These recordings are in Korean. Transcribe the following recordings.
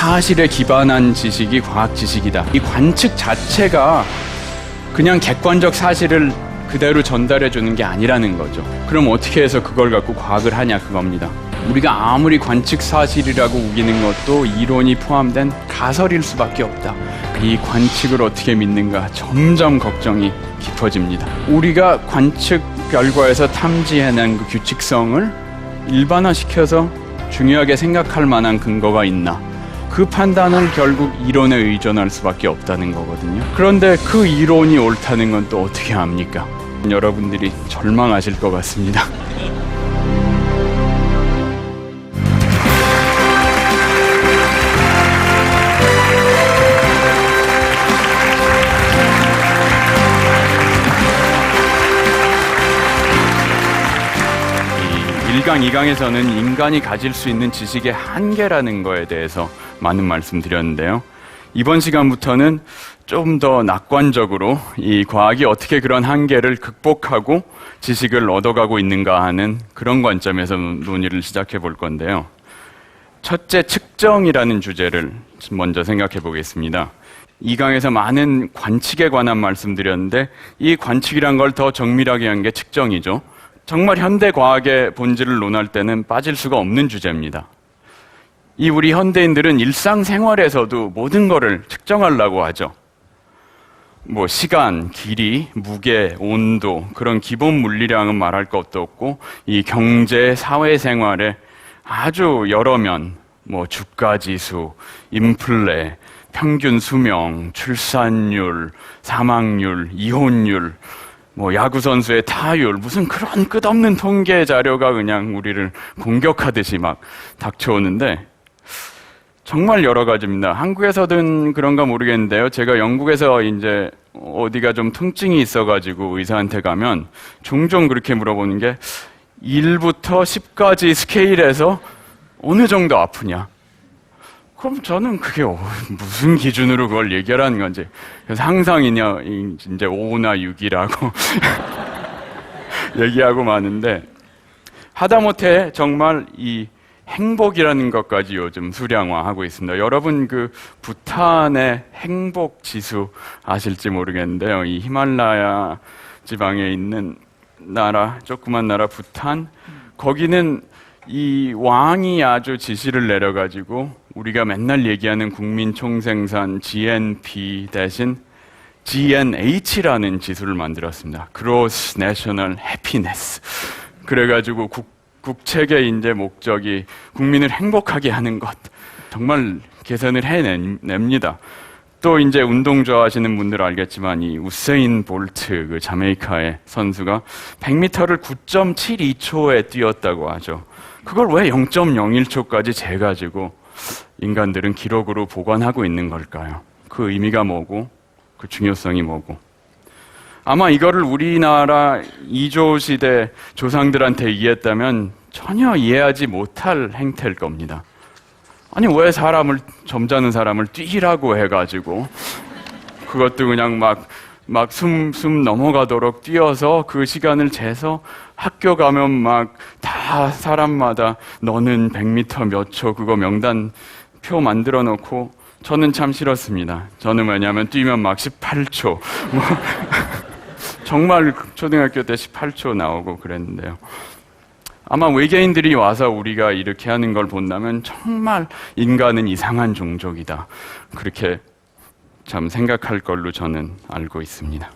사실에 기반한 지식이 과학 지식이다. 이 관측 자체가 그냥 객관적 사실을 그대로 전달해 주는 게 아니라는 거죠. 그럼 어떻게 해서 그걸 갖고 과학을 하냐, 그겁니다. 우리가 아무리 관측 사실이라고 우기는 것도 이론이 포함된 가설일 수밖에 없다. 이 관측을 어떻게 믿는가 점점 걱정이 깊어집니다. 우리가 관측 결과에서 탐지해낸 그 규칙성을 일반화시켜서 중요하게 생각할 만한 근거가 있나, 그 판단을 결국 이론에 의존할 수밖에 없다는 거거든요. 그런데 그 이론이 옳다는 건 또 어떻게 합니까? 여러분들이 절망하실 것 같습니다. 이 1강, 2강에서는 인간이 가질 수 있는 지식의 한계라는 거에 대해서 많은 말씀 드렸는데요. 이번 시간부터는 좀 더 낙관적으로 이 과학이 어떻게 그런 한계를 극복하고 지식을 얻어가고 있는가 하는 그런 관점에서 논의를 시작해 볼 건데요. 첫째, 측정이라는 주제를 먼저 생각해 보겠습니다. 이 강에서 많은 관측에 관한 말씀드렸는데 이 관측이란 걸 더 정밀하게 한 게 측정이죠. 정말 현대 과학의 본질을 논할 때는 빠질 수가 없는 주제입니다. 이 우리 현대인들은 일상생활에서도 모든 거를 측정하려고 하죠. 뭐 시간, 길이, 무게, 온도, 그런 기본 물리량은 말할 것도 없고 이 경제, 사회생활에 아주 여러 면, 뭐 주가지수, 인플레, 평균 수명, 출산율, 사망률, 이혼율, 뭐 야구 선수의 타율, 무슨 그런 끝없는 통계 자료가 그냥 우리를 공격하듯이 막 닥쳐오는데 정말 여러 가지입니다. 한국에서든 그런가 모르겠는데요. 제가 영국에서 이제 어디가 좀 통증이 있어가지고 의사한테 가면 종종 그렇게 물어보는 게 1부터 10까지 스케일에서 어느 정도 아프냐? 그럼 저는 그게 무슨 기준으로 그걸 얘기하라는 건지. 그래서 항상 이제 5나 6이라고 얘기하고 마는데 하다못해 정말 이 행복이라는 것까지 요즘 수량화하고 있습니다. 여러분 그 부탄의 행복 지수 아실지 모르겠는데요. 이 히말라야 지방에 있는 나라, 조그만 나라 부탄, 거기는 이 왕이 아주 지시를 내려가지고 우리가 맨날 얘기하는 국민총생산 GNP 대신 GNH라는 지수를 만들었습니다. Gross National Happiness. 그래가지고 국책의 이제 목적이 국민을 행복하게 하는 것. 정말 개선을 해냅니다. 또 이제 운동 좋아하시는 분들 알겠지만 이 우세인 볼트, 그 자메이카의 선수가 100m를 9.72초에 뛰었다고 하죠. 그걸 왜 0.01초까지 재가지고 인간들은 기록으로 보관하고 있는 걸까요? 그 의미가 뭐고 그 중요성이 뭐고. 아마 이거를 우리나라 이조 시대 조상들한테 이해했다면 전혀 이해하지 못할 행태일 겁니다. 아니 왜 점잖은 사람을 뛰라고 해가지고 그것도 그냥 막 숨 넘어가도록 뛰어서 그 시간을 재서 학교 가면 막 다 사람마다 너는 100m 몇 초 그거 명단표 만들어 놓고 저는 참 싫었습니다. 저는 왜냐하면 뛰면 막 18초 정말 초등학교 때 18초 나오고 그랬는데요. 아마 외계인들이 와서 우리가 이렇게 하는 걸 본다면 정말 인간은 이상한 종족이다. 그렇게 참 생각할 걸로 저는 알고 있습니다.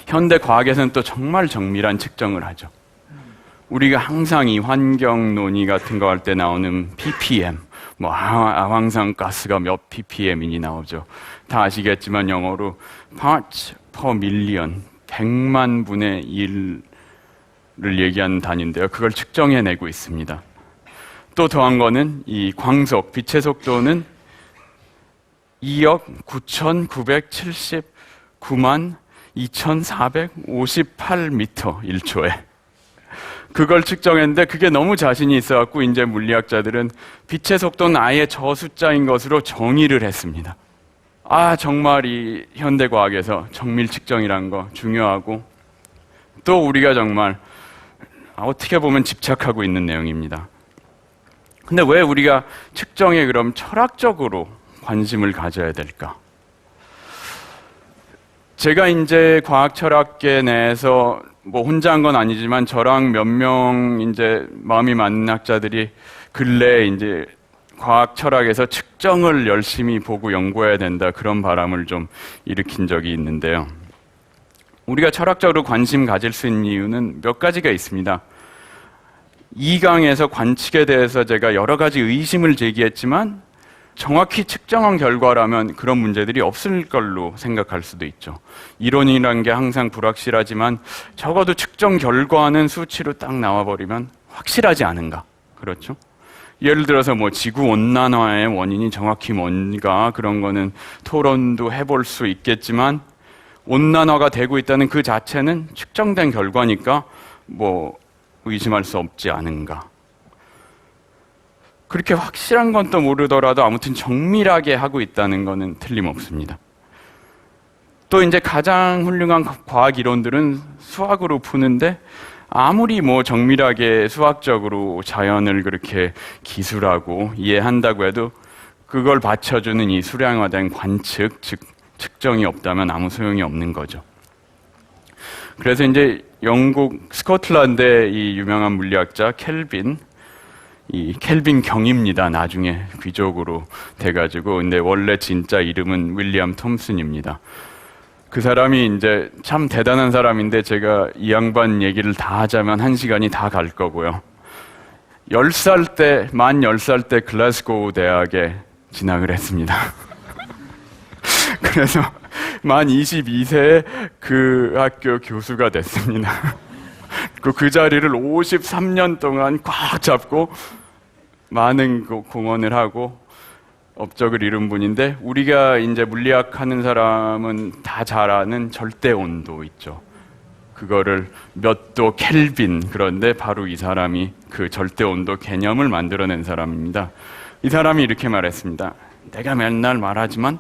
현대 과학에서는 또 정말 정밀한 측정을 하죠. 우리가 항상 이 환경 논의 같은 거 할 때 나오는 ppm, 뭐 아황산 가스가 몇 ppm이니 나오죠. 다 아시겠지만 영어로 parts per million, 100만 분의 1을 얘기하는 단위인데요. 그걸 측정해내고 있습니다. 또 더한 거는 이 광속, 빛의 속도는 2억 9,979만 2,458m 1초에. 그걸 측정했는데 그게 너무 자신이 있어갖고 이제 물리학자들은 빛의 속도는 아예 저 숫자인 것으로 정의를 했습니다. 정말 이 현대과학에서 정밀 측정이란 거 중요하고 또 우리가 정말 어떻게 보면 집착하고 있는 내용입니다. 근데 왜 우리가 측정에 그럼 철학적으로 관심을 가져야 될까? 제가 이제 과학철학계 내에서 뭐 혼자 한 건 아니지만 저랑 몇 명 이제 마음이 맞는 학자들이 근래에 이제 과학철학에서 측정을 열심히 보고 연구해야 된다, 그런 바람을 좀 일으킨 적이 있는데요. 우리가 철학적으로 관심 가질 수 있는 이유는 몇 가지가 있습니다. 2강에서 관측에 대해서 제가 여러 가지 의심을 제기했지만 정확히 측정한 결과라면 그런 문제들이 없을 걸로 생각할 수도 있죠. 이론이라는 게 항상 불확실하지만 적어도 측정 결과는 수치로 딱 나와버리면 확실하지 않은가? 그렇죠? 예를 들어서 뭐 지구 온난화의 원인이 정확히 뭔가, 그런 거는 토론도 해볼 수 있겠지만 온난화가 되고 있다는 그 자체는 측정된 결과니까 뭐 의심할 수 없지 않은가. 그렇게 확실한 건 또 모르더라도 아무튼 정밀하게 하고 있다는 거는 틀림없습니다. 또 이제 가장 훌륭한 과학 이론들은 수학으로 푸는데 아무리 뭐 정밀하게 수학적으로 자연을 그렇게 기술하고 이해한다고 해도 그걸 받쳐주는 이 수량화된 관측, 즉 측정이 없다면 아무 소용이 없는 거죠. 그래서 이제 영국 스코틀랜드의 이 유명한 물리학자 켈빈, 이 켈빈 경입니다. 나중에 귀족으로 돼가지고, 근데 원래 진짜 이름은 윌리엄 톰슨입니다. 그 사람이 이제 참 대단한 사람인데 제가 이 양반 얘기를 다 하자면 1시간이 다 갈 거고요. 만 10살 때 글라스고우 대학에 진학을 했습니다. 그래서 만 22세에 그 학교 교수가 됐습니다. 그 자리를 53년 동안 꽉 잡고 많은 공헌을 하고 업적을 이룬 분인데, 우리가 이제 물리학 하는 사람은 다 잘 아는 절대 온도 있죠. 그거를 몇 도 켈빈, 그런데 바로 이 사람이 그 절대 온도 개념을 만들어낸 사람입니다. 이 사람이 이렇게 말했습니다. 내가 맨날 말하지만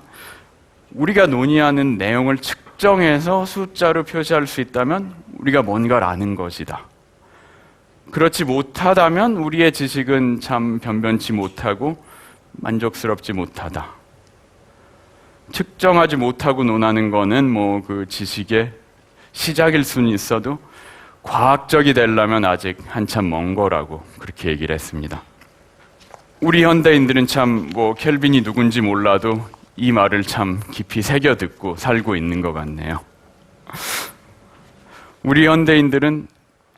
우리가 논의하는 내용을 측정해서 숫자로 표시할 수 있다면 우리가 뭔가를 아는 것이다. 그렇지 못하다면 우리의 지식은 참 변변치 못하고 만족스럽지 못하다. 측정하지 못하고 논하는 거는 뭐 그 지식의 시작일 수는 있어도 과학적이 되려면 아직 한참 먼 거라고 그렇게 얘기를 했습니다. 우리 현대인들은 참 뭐 켈빈이 누군지 몰라도 이 말을 참 깊이 새겨 듣고 살고 있는 것 같네요. 우리 현대인들은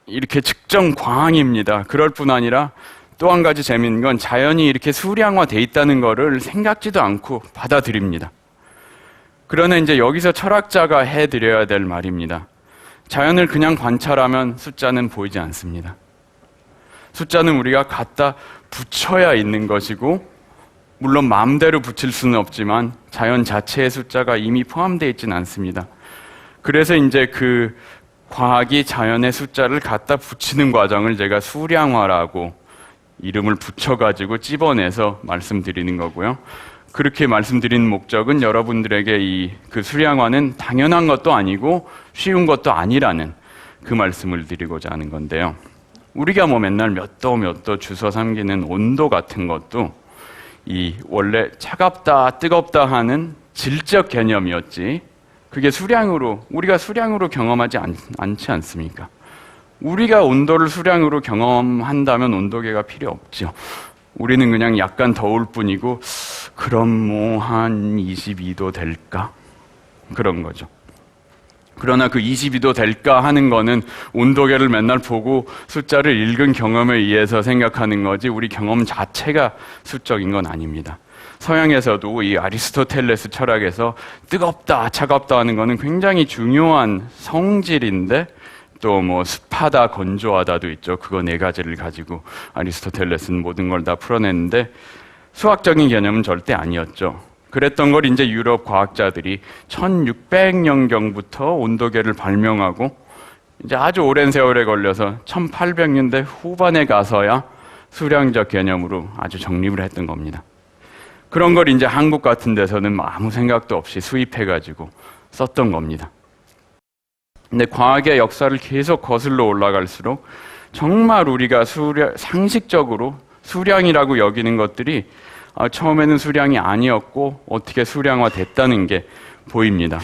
이렇게 측정 광입니다. 그럴 뿐 아니라 또 한 가지 재미있는 건 자연이 이렇게 수량화돼 있다는 거를 생각지도 않고 받아들입니다. 그러나 이제 여기서 철학자가 해드려야 될 말입니다. 자연을 그냥 관찰하면 숫자는 보이지 않습니다. 숫자는 우리가 갖다 붙여야 있는 것이고, 물론 마음대로 붙일 수는 없지만 자연 자체의 숫자가 이미 포함되어 있지는 않습니다. 그래서 이제 그 과학이 자연의 숫자를 갖다 붙이는 과정을 제가 수량화라고 이름을 붙여가지고 찝어내서 말씀드리는 거고요. 그렇게 말씀드리는 목적은 여러분들에게 그 수량화는 당연한 것도 아니고 쉬운 것도 아니라는 그 말씀을 드리고자 하는 건데요. 우리가 뭐 맨날 몇 도 주워 삼기는 온도 같은 것도 이 원래 차갑다, 뜨겁다 하는 질적 개념이었지, 그게 우리가 수량으로 경험하지 않지 않습니까? 우리가 온도를 수량으로 경험한다면 온도계가 필요 없죠. 우리는 그냥 약간 더울 뿐이고, 그럼 뭐 한 22도 될까? 그런 거죠. 그러나 그 22도 될까 하는 거는 온도계를 맨날 보고 숫자를 읽은 경험에 의해서 생각하는 거지 우리 경험 자체가 수적인 건 아닙니다. 서양에서도 이 아리스토텔레스 철학에서 뜨겁다, 차갑다 하는 거는 굉장히 중요한 성질인데, 또 뭐 습하다, 건조하다도 있죠. 그거 4가지를 가지고 아리스토텔레스는 모든 걸 다 풀어냈는데 수학적인 개념은 절대 아니었죠. 그랬던 걸 이제 유럽 과학자들이 1600년경부터 온도계를 발명하고 이제 아주 오랜 세월에 걸려서 1800년대 후반에 가서야 수량적 개념으로 아주 정립을 했던 겁니다. 그런 걸 이제 한국 같은 데서는 아무 생각도 없이 수입해가지고 썼던 겁니다. 근데 과학의 역사를 계속 거슬러 올라갈수록 정말 우리가 상식적으로 수량이라고 여기는 것들이 처음에는 수량이 아니었고 어떻게 수량화됐다는 게 보입니다.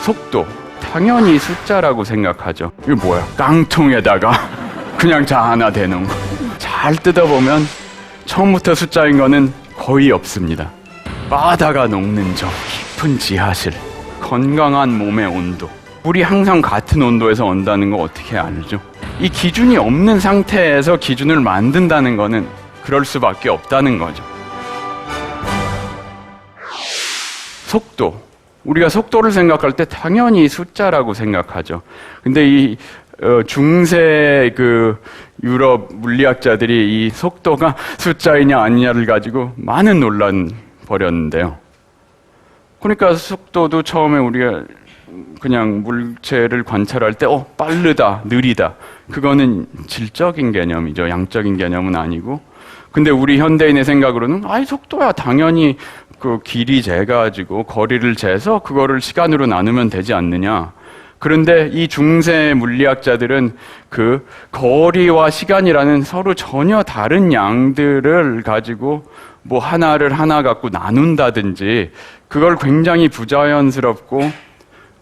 속도, 당연히 숫자라고 생각하죠. 이거 뭐야? 깡통에다가 그냥 자 하나 대놓은 거. 잘 뜯어보면 처음부터 숫자인 거는 거의 없습니다. 바다가 녹는 저 깊은 지하실, 건강한 몸의 온도, 물이 항상 같은 온도에서 온다는 거 어떻게 알죠? 이 기준이 없는 상태에서 기준을 만든다는 거는 그럴 수밖에 없다는 거죠. 속도, 우리가 속도를 생각할 때 당연히 숫자라고 생각하죠. 근데 이 중세 유럽 물리학자들이 이 속도가 숫자이냐 아니냐를 가지고 많은 논란 벌였는데요. 그러니까 속도도 처음에 우리가 그냥 물체를 관찰할 때 빠르다, 느리다, 그거는 질적인 개념이죠. 양적인 개념은 아니고. 근데 우리 현대인의 생각으로는 속도야 당연히 그 길이 재가지고 거리를 재서 그거를 시간으로 나누면 되지 않느냐. 그런데 이 중세 물리학자들은 그 거리와 시간이라는 서로 전혀 다른 양들을 가지고 뭐 하나를 하나 갖고 나눈다든지 그걸 굉장히 부자연스럽고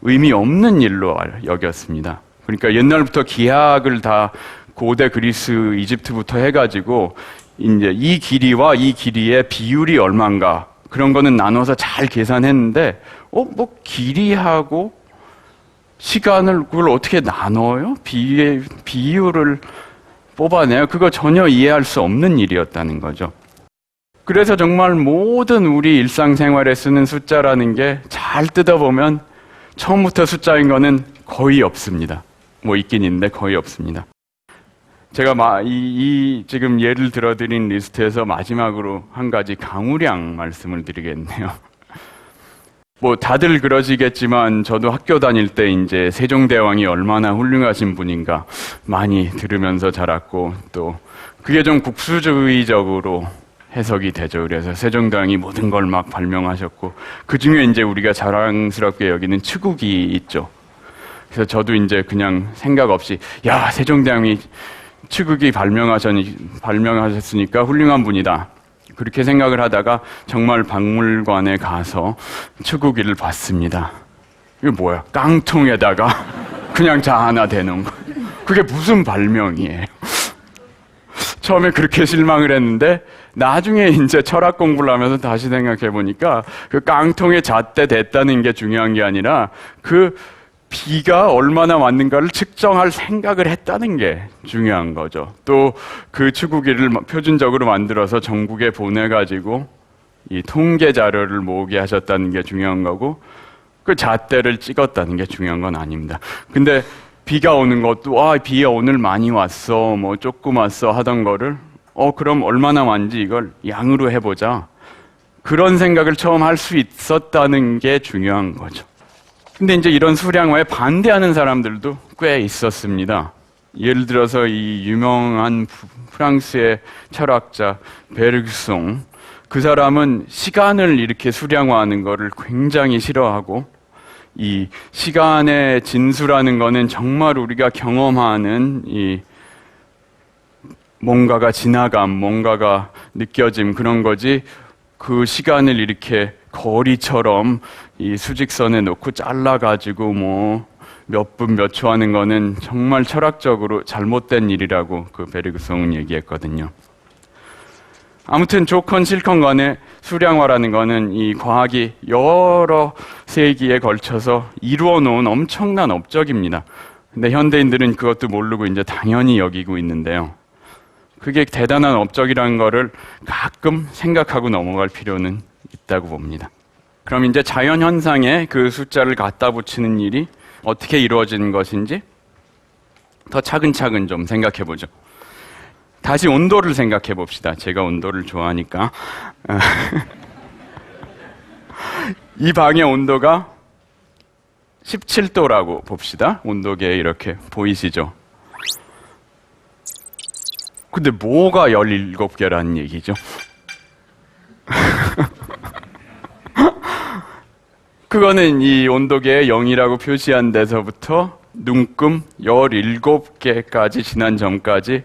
의미 없는 일로 여겼습니다. 그러니까 옛날부터 기하학을 다 고대 그리스, 이집트부터 해가지고 이제 이 길이와 이 길이의 비율이 얼마인가 그런 거는 나눠서 잘 계산했는데 뭐 길이하고 시간을 그걸 어떻게 나눠요? 비율을 뽑아내요? 그거 전혀 이해할 수 없는 일이었다는 거죠. 그래서 정말 모든 우리 일상생활에 쓰는 숫자라는 게 잘 뜯어보면 처음부터 숫자인 거는 거의 없습니다. 뭐 있긴 있는데 거의 없습니다. 제가 지금 예를 들어드린 리스트에서 마지막으로 한 가지 강우량 말씀을 드리겠네요. 뭐 다들 그러시겠지만 저도 학교 다닐 때 이제 세종대왕이 얼마나 훌륭하신 분인가 많이 들으면서 자랐고 또 그게 좀 국수주의적으로 해석이 되죠. 그래서 세종대왕이 모든 걸 막 발명하셨고 그 중에 이제 우리가 자랑스럽게 여기는 치국이 있죠. 그래서 저도 이제 그냥 생각 없이 세종대왕이 치국이 발명하셨으니까 훌륭한 분이다. 그렇게 생각을 하다가 정말 박물관에 가서 치국이를 봤습니다. 이게 뭐야? 깡통에다가 그냥 자 하나 대놓은 거. 그게 무슨 발명이에요? 처음에 그렇게 실망을 했는데 나중에 이제 철학 공부를 하면서 다시 생각해 보니까 그 깡통에 잣대 댔다는 게 중요한 게 아니라 그 비가 얼마나 왔는가를 측정할 생각을 했다는 게 중요한 거죠. 또 그 치국이를 표준적으로 만들어서 전국에 보내가지고 이 통계 자료를 모으게 하셨다는 게 중요한 거고 그 잣대를 찍었다는 게 중요한 건 아닙니다. 근데 비가 오는 것도 비 오늘 많이 왔어, 뭐 조금 왔어 하던 거를 그럼 얼마나 왔는지 이걸 양으로 해보자. 그런 생각을 처음 할 수 있었다는 게 중요한 거죠. 근데 이제 이런 수량화에 반대하는 사람들도 꽤 있었습니다. 예를 들어서 이 유명한 프랑스의 철학자 베르그송, 그 사람은 시간을 이렇게 수량화하는 거를 굉장히 싫어하고 이 시간의 진수라는 거는 정말 우리가 경험하는 이 뭔가가 지나감, 뭔가가 느껴짐 그런 거지 그 시간을 이렇게 거리처럼 이 수직선에 놓고 잘라가지고 뭐 몇 분 몇 초 하는 거는 정말 철학적으로 잘못된 일이라고 그 베르그송은 얘기했거든요. 아무튼 좋건 싫건 간에 수량화라는 거는 이 과학이 여러 세기에 걸쳐서 이루어 놓은 엄청난 업적입니다. 근데 현대인들은 그것도 모르고 이제 당연히 여기고 있는데요. 그게 대단한 업적이라는 거를 가끔 생각하고 넘어갈 필요는 있다고 봅니다. 그럼 이제 자연 현상에 그 숫자를 갖다 붙이는 일이 어떻게 이루어지는 것인지 더 차근차근 좀 생각해 보죠. 다시 온도를 생각해 봅시다. 제가 온도를 좋아하니까. 이 방의 온도가 17도라고 봅시다. 온도계에 이렇게 보이시죠? 근데 뭐가 17개라는 얘기죠? 그거는 이 온도계에 0이라고 표시한 데서부터 눈금 17개까지 지난 점까지